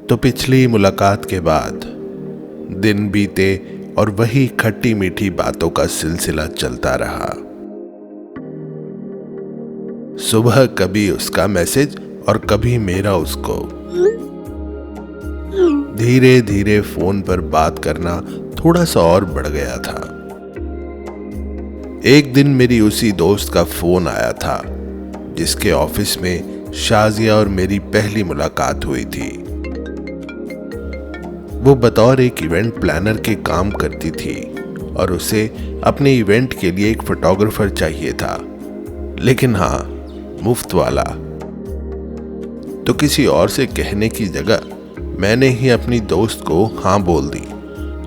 तो पिछली मुलाकात के बाद दिन बीते और वही खट्टी मीठी बातों का सिलसिला चलता रहा। सुबह कभी उसका मैसेज और कभी मेरा उसको। धीरे धीरे फोन पर बात करना थोड़ा सा और बढ़ गया था। एक दिन मेरी उसी दोस्त का फोन आया था जिसके ऑफिस में शाजिया और मेरी पहली मुलाकात हुई थी। वो बतौर एक इवेंट प्लानर के काम करती थी और उसे अपने इवेंट के लिए एक फोटोग्राफर चाहिए था, लेकिन हाँ, मुफ्त वाला। तो किसी और से कहने की जगह मैंने ही अपनी दोस्त को हाँ बोल दी,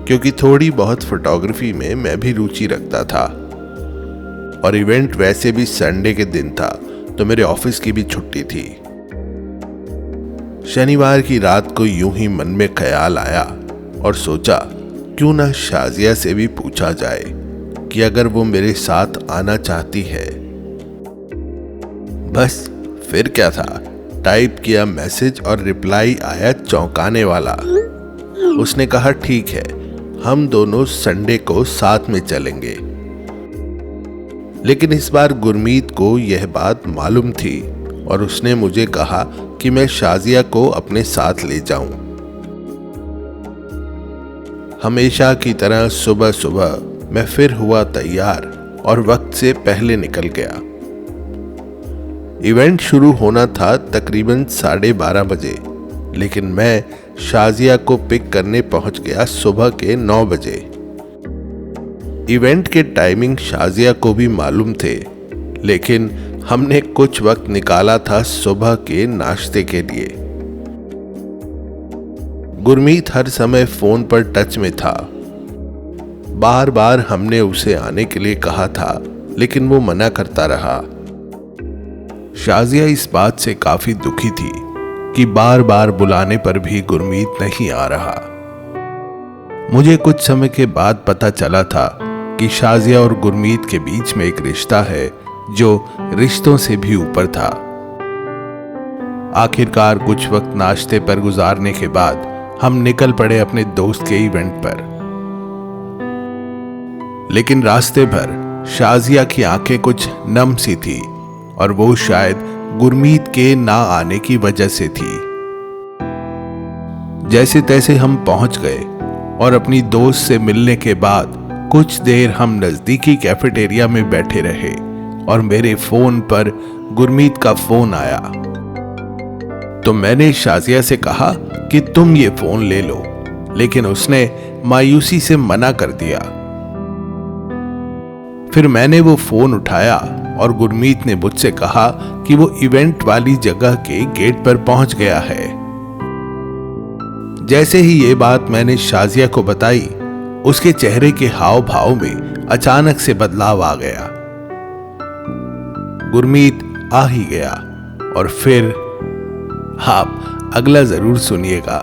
क्योंकि थोड़ी बहुत फोटोग्राफी में मैं भी रुचि रखता था और इवेंट वैसे भी संडे के दिन था, तो मेरे ऑफिस की भी छुट्टी थी। शनिवार की रात को यूं ही मन में ख्याल आया और सोचा क्यों ना शाजिया से भी पूछा जाए कि अगर वो मेरे साथ आना चाहती है। बस फिर क्या था, टाइप किया मैसेज और रिप्लाई आया चौंकाने वाला। उसने कहा ठीक है, हम दोनों संडे को साथ में चलेंगे। लेकिन इस बार गुरमीत को यह बात मालूम थी और उसने मुझे कहा कि मैं शाजिया को अपने साथ ले जाऊं। हमेशा की तरह सुबह सुबह मैं फिर हुआ तैयार और वक्त से पहले निकल गया। इवेंट शुरू होना था तकरीबन 12:30 बजे, लेकिन मैं शाजिया को पिक करने पहुंच गया सुबह के 9 बजे। इवेंट के टाइमिंग शाजिया को भी मालूम थे, लेकिन हमने कुछ वक्त निकाला था सुबह के नाश्ते के लिए। गुरमीत हर समय फोन पर टच में था। बार बार हमने उसे आने के लिए कहा था, लेकिन वो मना करता रहा। शाजिया इस बात से काफी दुखी थी कि बार बार बुलाने पर भी गुरमीत नहीं आ रहा। मुझे कुछ समय के बाद पता चला था कि शाजिया और गुरमीत के बीच में एक रिश्ता है जो रिश्तों से भी ऊपर था। आखिरकार कुछ वक्त नाश्ते पर गुजारने के बाद हम निकल पड़े अपने दोस्त के इवेंट पर। लेकिन रास्ते भर शाजिया की आंखें कुछ नम सी थी और वो शायद गुरमीत के ना आने की वजह से थी। जैसे तैसे हम पहुंच गए और अपनी दोस्त से मिलने के बाद कुछ देर हम नजदीकी कैफेटेरिया में बैठे रहे और मेरे फोन पर गुरमीत का फोन आया। तो मैंने शाजिया से कहा कि तुम ये फोन ले लो, लेकिन उसने मायूसी से मना कर दिया। फिर मैंने वो फोन उठाया और गुरमीत ने मुझसे कहा कि वो इवेंट वाली जगह के गेट पर पहुंच गया है। जैसे ही ये बात मैंने शाजिया को बताई, उसके चेहरे के हाव भाव में अचानक से बदलाव आ गया। गुरमीत आ ही गया और फिर आप अगला जरूर सुनिएगा।